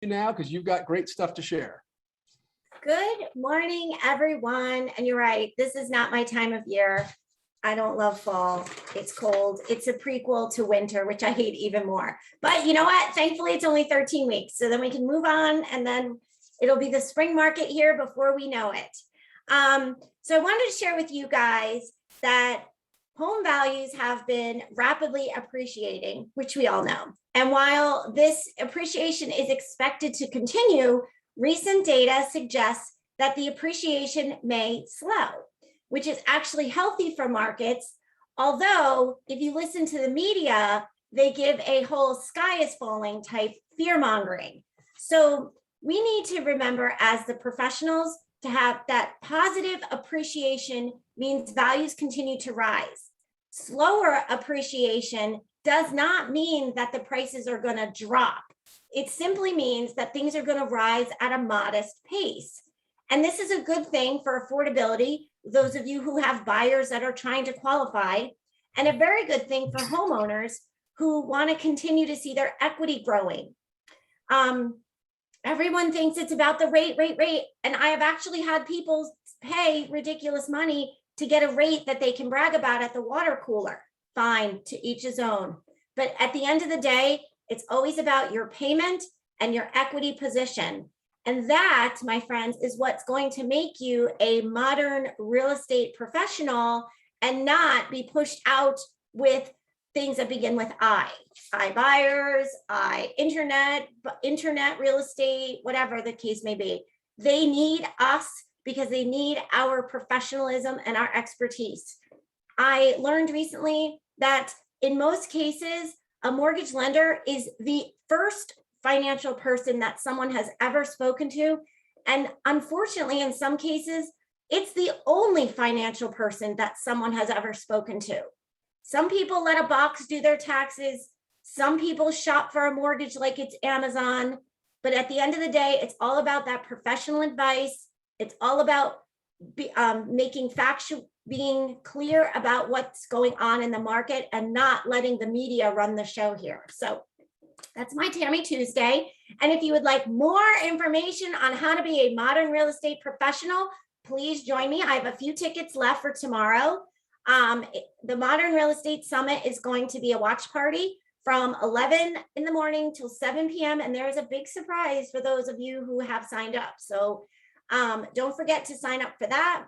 now because you've got great stuff to share. Good morning, everyone. And you're right, this is not my time of year. I don't love fall. It's cold. It's a prequel to winter, which I hate even more. But you know what? Thankfully, it's only 13 weeks. So then we can move on and then it'll be the spring market here before we know it. So I wanted to share with you guys that home values have been rapidly appreciating, which we all know. And while this appreciation is expected to continue, recent data suggests that the appreciation may slow, which is actually healthy for markets. Although if you listen to the media, they give a whole sky is falling type fear mongering. So we need to remember as the professionals to have that positive appreciation means values continue to rise. Slower appreciation does not mean that the prices are going to drop. It simply means that things are going to rise at a modest pace. And this is a good thing for affordability, those of you who have buyers that are trying to qualify, and a very good thing for homeowners who want to continue to see their equity growing. Everyone thinks it's about the rate. And I have actually had people pay ridiculous money to get a rate that they can brag about at the water cooler. Fine, to each his own. But at the end of the day, it's always about your payment and your equity position. And that, my friends, is what's going to make you a modern real estate professional and not be pushed out with things that begin with I buyers, internet real estate, whatever the case may be. They need us because they need our professionalism and our expertise. I learned recently that in most cases, a mortgage lender is the first financial person that someone has ever spoken to. And unfortunately, in some cases, it's the only financial person that someone has ever spoken to. Some people let a box do their taxes. Some people shop for a mortgage like it's Amazon. But at the end of the day, it's all about that professional advice. It's all about making factual, being clear about what's going on in the market and not letting the media run the show here. So that's my Tammy Tuesday. And if you would like more information on how to be a modern real estate professional, please join me. I have a few tickets left for tomorrow. The Modern Real Estate Summit is going to be a watch party from 11 in the morning till 7 p.m. And there is a big surprise for those of you who have signed up. So don't forget to sign up for that.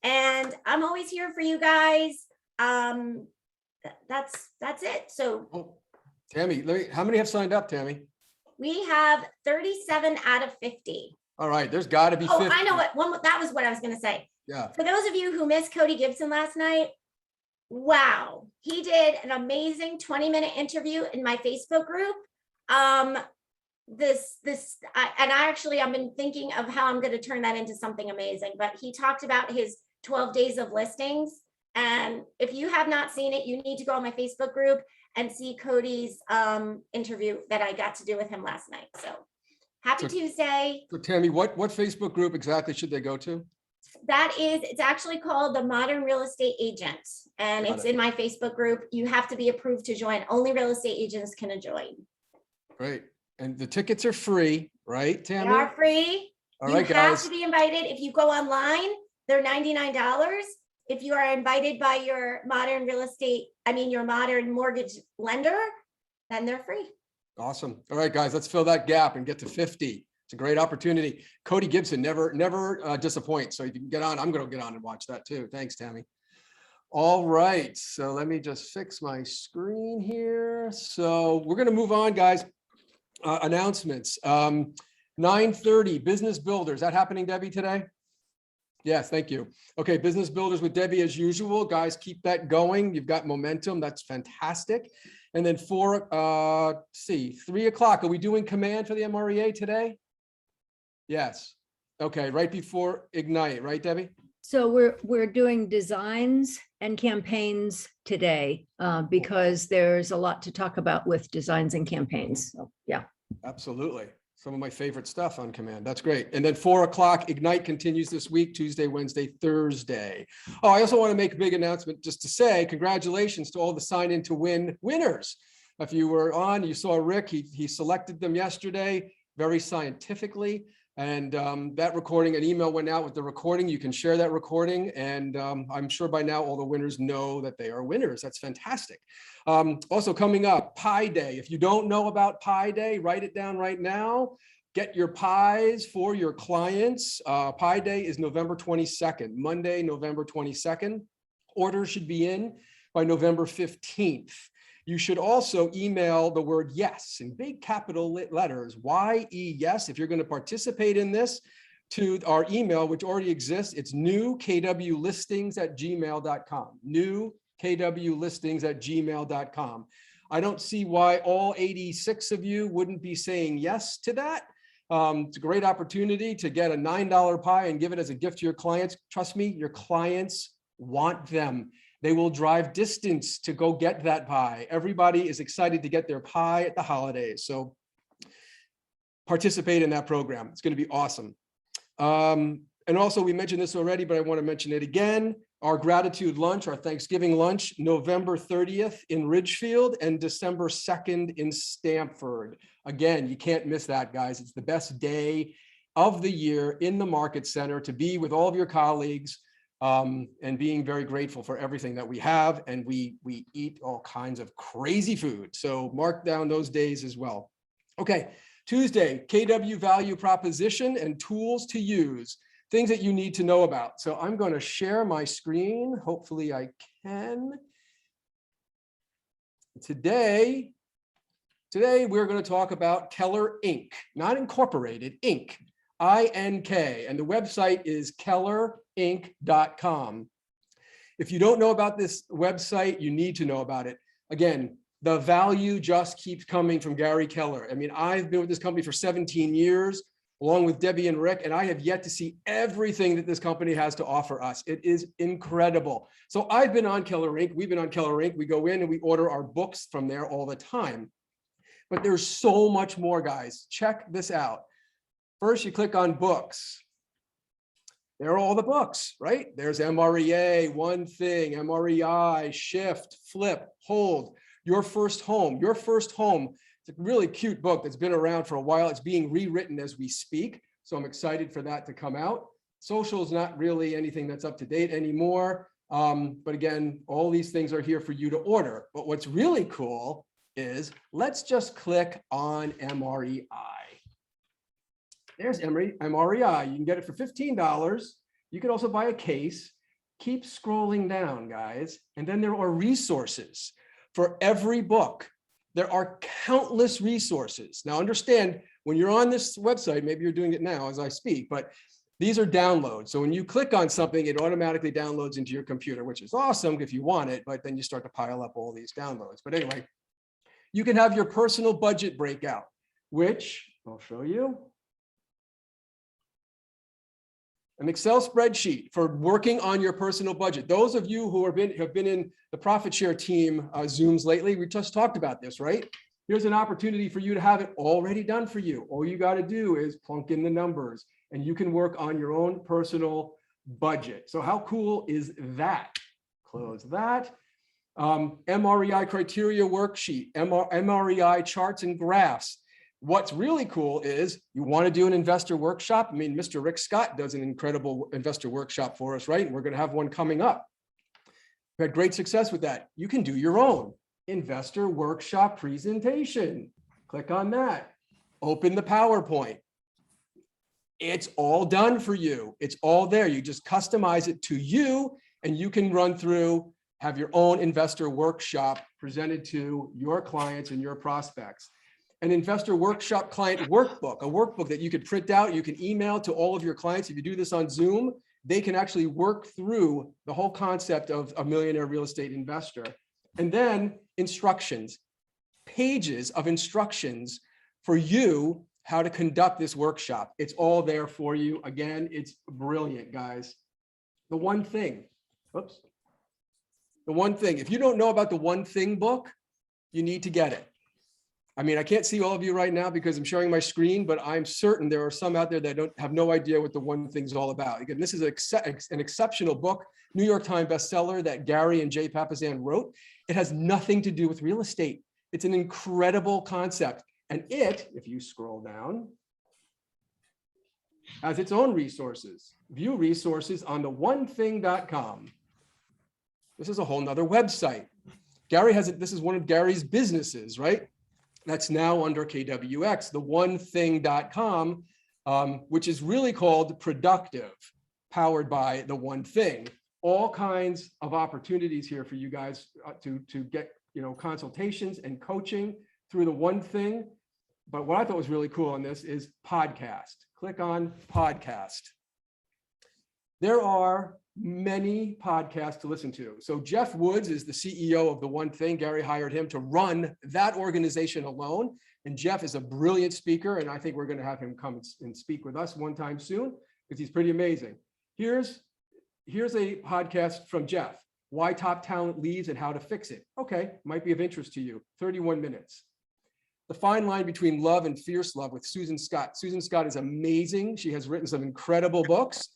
And I'm always here for you guys. That's it. So Tammy, how many have signed up, Tammy? we have 37 out of 50. All right, there's got to be 50. I know what that was what I was going to say. Yeah. For those of you who missed Cody Gibson last night, wow, he did an amazing 20-minute interview in my Facebook group. I've been thinking of how I'm going to turn that into something amazing, but he talked about his 12 days of listings. And if you have not seen it, you need to go on my Facebook group and see Cody's interview that I got to do with him last night. So happy Tuesday. So Tammy, what Facebook group exactly should they go to? It's actually called the Modern Real Estate Agent, and it's in my Facebook group. You have to be approved to join. Only real estate agents can join. Great. And the tickets are free, right, Tammy? They are free. All right, guys. You have to be invited. If you go online, they're $99. If you are invited by your modern your modern mortgage lender, then they're free. Awesome. All right, guys, let's fill that gap and get to 50. It's a great opportunity. Cody Gibson never disappoints. So if you can get on, I'm going to get on and watch that too. Thanks, Tammy. All right. So let me just fix my screen here. So we're going to move on, guys. Announcements. 9:30 Business Builders. Is that happening, Debbie, today? Yes, thank you. Okay, Business Builders with Debbie as usual. Guys, keep that going. You've got momentum. That's fantastic. And then 3 o'clock. Are we doing Command for the MREA today? Yes. Okay, right before Ignite, right, Debbie? So we're doing designs and campaigns today because there's a lot to talk about with designs and campaigns. So yeah. Absolutely. Some of my favorite stuff on Command. That's great. And then 4 o'clock, Ignite continues this week, Tuesday, Wednesday, Thursday. Oh, I also want to make a big announcement just to say congratulations to all the sign in to win winners. If you were on, you saw Rick, he selected them yesterday. very scientifically. And that recording, an email went out with the recording. You can share that recording. And I'm sure by now all the winners know that they are winners. That's fantastic. Also coming up, Pi Day. If you don't know about Pi Day, write it down right now. Get your pies for your clients. Pi Day is November 22nd, Monday, November 22nd. Orders should be in by November 15th. You should also email the word yes in big capital letters, YES, if you're going to participate in this, to our email, which already exists. It's newkwlistings@gmail.com, newkwlistings@gmail.com. I don't see why all 86 of you wouldn't be saying yes to that. It's a great opportunity to get a $9 pie and give it as a gift to your clients. Trust me, your clients want them. They will drive distance to go get that pie. Everybody is excited to get their pie at the holidays. So participate in that program. It's going to be awesome. And also, we mentioned this already, but I want to mention it again. Our gratitude lunch, our Thanksgiving lunch, November 30th in Ridgefield and December 2nd in Stamford. Again, you can't miss that, guys. It's the best day of the year in the Market Center to be with all of your colleagues. And being very grateful for everything that we have, and we eat all kinds of crazy food. So mark down those days as well. Okay, Tuesday, KW value proposition and tools to use, things that you need to know about. So I'm going to share my screen. Hopefully I can. Today we're going to talk about Keller Inc., not Incorporated, Inc., INK, and the website is kellerinc.com. If you don't know about this website, you need to know about it. Again, the value just keeps coming from Gary Keller. I mean, I've been with this company for 17 years, along with Debbie and Rick, and I have yet to see everything that this company has to offer us. It is incredible. So I've been on Keller Inc. We've been on Keller Inc. We go in and we order our books from there all the time. But there's so much more, guys. Check this out. First, you click on books. There are all the books, right? There's MREA, One Thing, MREI, Shift, Flip, Hold, Your First Home. Your First Home. It's a really cute book that's been around for a while. It's being rewritten as we speak. So I'm excited for that to come out. Social is not really anything that's up to date anymore. But again, all these things are here for you to order. But what's really cool is let's just click on MREI. There's MREI. You can get it for $15. You can also buy a case. Keep scrolling down, guys. And then there are resources for every book. There are countless resources. Now understand, when you're on this website, maybe you're doing it now as I speak, but these are downloads. So when you click on something, it automatically downloads into your computer, which is awesome if you want it, but then you start to pile up all these downloads. But anyway, you can have your personal budget breakout, which I'll show you. An Excel spreadsheet for working on your personal budget. Those of you who have been in the profit share team Zooms lately, we just talked about this, right? Here's an opportunity for you to have it already done for you. All you got to do is plunk in the numbers and you can work on your own personal budget. So how cool is that? Close that. MREI criteria worksheet, MREI charts and graphs. What's really cool is you want to do an investor workshop. I mean, Mr. Rick Scott does an incredible investor workshop for us, right? And we're going to have one coming up. We had great success with that. You can do your own investor workshop presentation. Click on that. Open the PowerPoint. It's all done for you. It's all there. You just customize it to you and you can run through, have your own investor workshop presented to your clients and your prospects. An investor workshop client workbook, a workbook that you could print out, you can email to all of your clients. If you do this on Zoom, they can actually work through the whole concept of a millionaire real estate investor. And then instructions, pages of instructions for you how to conduct this workshop. It's all there for you. Again, it's brilliant, guys. The One Thing, oops. The One Thing, if you don't know about the One Thing book, you need to get it. I mean, I can't see all of you right now because I'm sharing my screen, but I'm certain there are some out there that don't have no idea what the One Thing is all about. Again, this is an exceptional book, New York Times bestseller that Gary and Jay Papasan wrote. It has nothing to do with real estate. It's an incredible concept. And it, if you scroll down, has its own resources. View resources on the onething.com. This is a whole nother website. Gary has it. This is one of Gary's businesses, right? That's now under KWX, the onething.com, which is really called Productive, powered by the One Thing. All kinds of opportunities here for you guys to get, consultations and coaching through the One Thing. But what I thought was really cool on this is podcast. Click on podcast. There are many podcasts to listen to. So Jeff Woods is the CEO of the One Thing. Gary hired him to run that organization alone. And Jeff is a brilliant speaker. And I think we're going to have him come and speak with us one time soon because he's pretty amazing. Here's a podcast from Jeff, Why Top Talent Leaves and How to Fix It. Okay, might be of interest to you. 31 minutes. The Fine Line Between Love and Fierce Love with Susan Scott. Susan Scott is amazing. She has written some incredible books.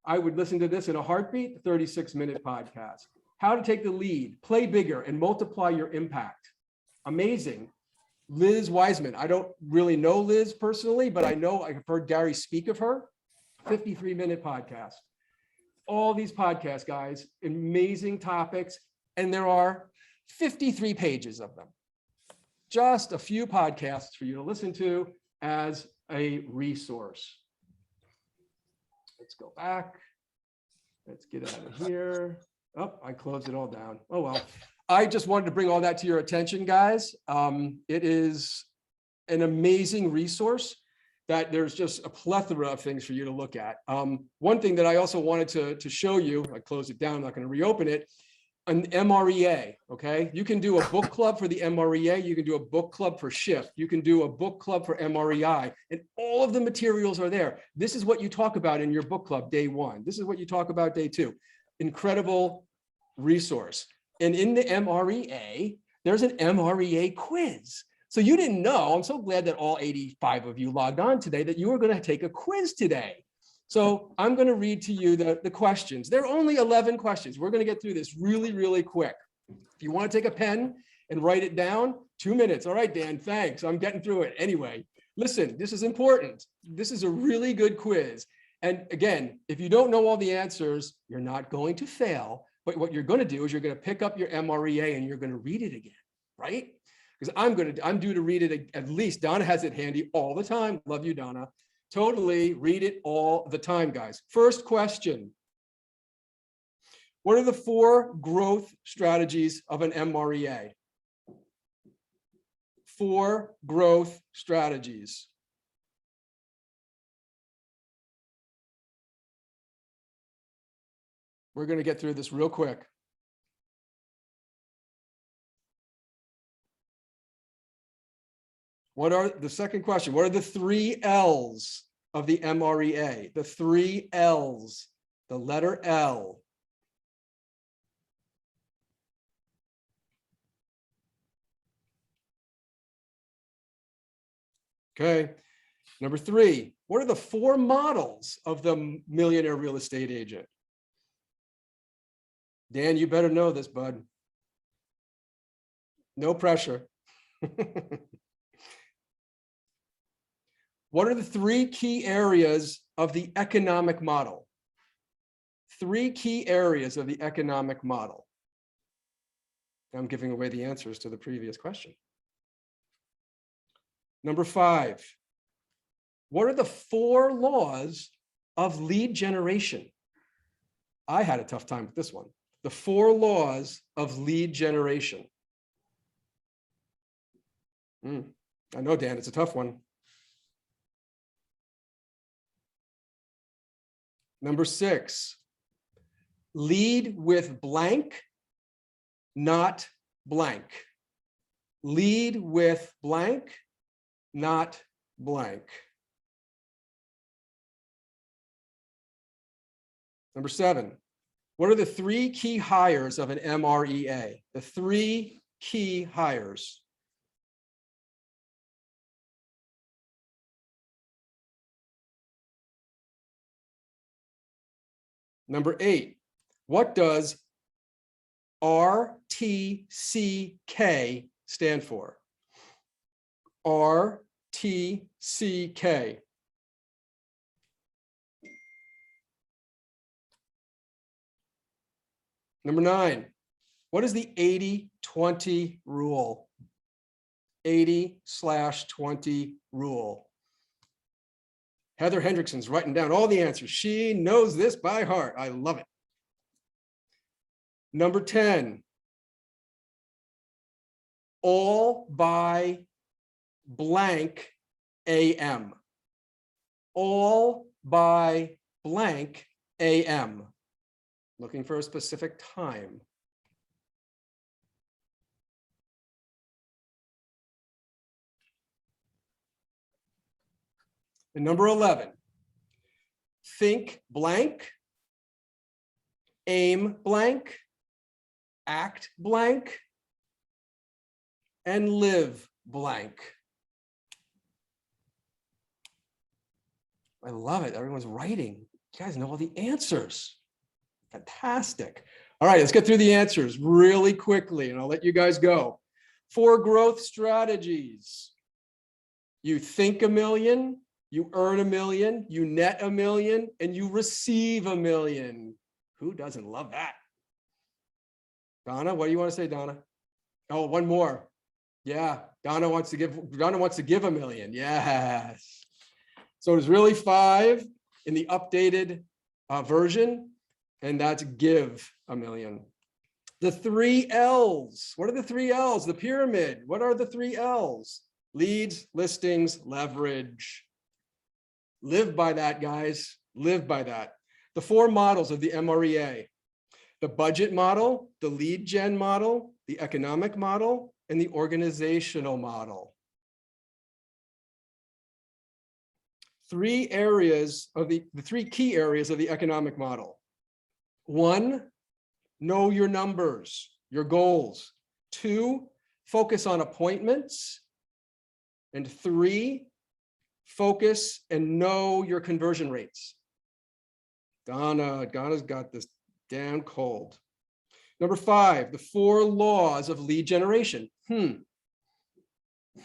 I would listen to this in a heartbeat, 36-minute podcast. How to Take the Lead, Play Bigger, and Multiply Your Impact. Amazing. Liz Wiseman. I don't really know Liz personally, but I've heard Gary speak of her. 53-minute podcast. All these podcasts, guys, amazing topics, and there are 53 pages of them. Just a few podcasts for you to listen to as a resource. Let's go back. Let's get out of here. Oh, I closed it all down. Oh, well. I just wanted to bring all that to your attention, guys. It is an amazing resource that there's just a plethora of things for you to look at. One thing that I also wanted to show you, I closed it down, I'm not going to reopen it, an MREA, okay? You can do a book club for the MREA, you can do a book club for Shift, you can do a book club for MREI, and all of the materials are there. This is what you talk about in your book club day one. This is what you talk about day two. Incredible resource. And in the MREA, there's an MREA quiz. So you didn't know, I'm so glad that all 85 of you logged on today, that you were going to take a quiz today. So I'm going to read to you the questions. There are only 11 questions. We're going to get through this really, really quick. If you want to take a pen and write it down, 2 minutes. All right, Dan, thanks. I'm getting through it. Anyway, listen, this is important. This is a really good quiz. And again, if you don't know all the answers, you're not going to fail. But what you're going to do is you're going to pick up your MREA and you're going to read it again, right? Because I'm due to read it at least. Donna has it handy all the time. Love you, Donna. Totally read it all the time, guys. First question. What are the 4 growth strategies of an MREA? 4 growth strategies. We're going to get through this real quick. What are the second question? What are the 3 L's of the MREA? The 3 L's, the letter L. Okay. Number 3, what are the 4 models of the millionaire real estate agent? Dan, you better know this, bud. No pressure. What are the 3 key areas of the economic model? 3 key areas of the economic model. I'm giving away the answers to the previous question. Number 5, what are the 4 laws of lead generation? I had a tough time with this one. The 4 laws of lead generation. I know, Dan, it's a tough one. Number 6, lead with blank, not blank. Lead with blank, not blank. Number 7, what are the 3 key hires of an MREA? The 3 key hires. Number 8, what does RTCK stand for? RTCK. Number 9, what is the 80-20 rule? 80/20 rule. Heather Hendrickson's writing down all the answers. She knows this by heart. I love it. Number 10, all by blank AM. All by blank AM. Looking for a specific time. And number 11, think blank, aim blank, act blank, and live blank. I love it. Everyone's writing. You guys know all the answers. Fantastic. All right, let's get through the answers really quickly, and I'll let you guys go. 4 growth strategies. You think $1 million, you earn $1 million, you net $1 million, and you receive $1 million. Who doesn't love that? Donna, what do you want to say, Donna? Oh, one more. Yeah, Donna wants to give $1 million. Yes. So there's really 5 in the updated version, and that's give $1 million. The 3 L's. What are the 3 L's? The pyramid. What are the 3 L's? Leads, listings, leverage. Live by that, guys. Live by that. The 4 models of the MREA. The budget model, the lead gen model, the economic model, and the organizational model. 3 areas of the 3 key areas of the economic model. 1, know your numbers, your goals. 2, focus on appointments. And 3, focus and know your conversion rates. Donna's got this down cold. Number 5, the 4 laws of lead generation. Again,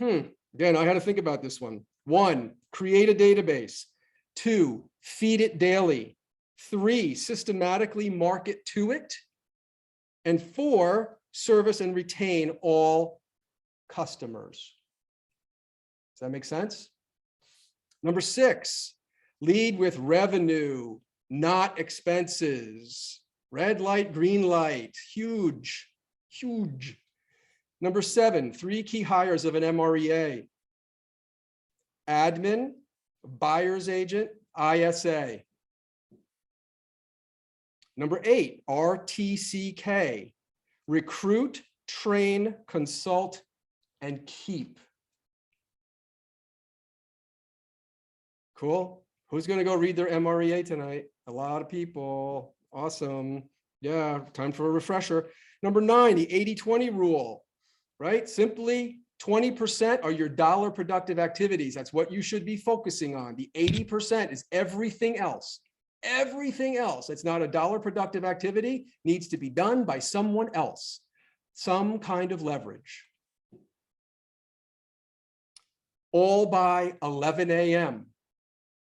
I had to think about this one. 1, create a database. 2, feed it daily. 3, systematically market to it. And 4, service and retain all customers. Does that make sense? Number 6, lead with revenue, not expenses. Red light, green light, huge, huge. Number 7, 3 key hires of an MREA. Admin, buyer's agent, ISA. Number 8, RTCK, recruit, train, consult, and keep. Cool. Who's going to go read their MREA tonight? A lot of people. Awesome. Yeah, time for a refresher. Number 9, the 80-20 rule, right? Simply 20% are your dollar productive activities. That's what you should be focusing on. The 80% is everything else. Everything else that's not a dollar productive activity needs to be done by someone else. Some kind of leverage. All by 11 a.m.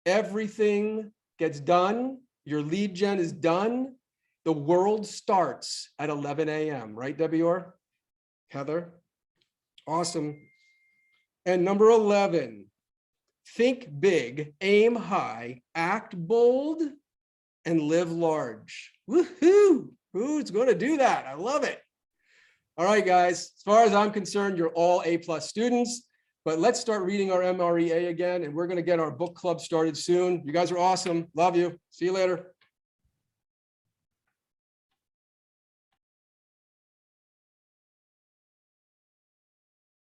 Everything gets done. Your lead gen is done. The world starts at 11 a.m. Right, Debbie Orr? Heather? Awesome. And number 11, think big, aim high, act bold, and live large. Woohoo! Who's going to do that? I love it. All right, guys, as far as I'm concerned, you're all A+ students, but let's start reading our MREA again, and we're going to get our book club started soon. You guys are awesome. Love you. See you later.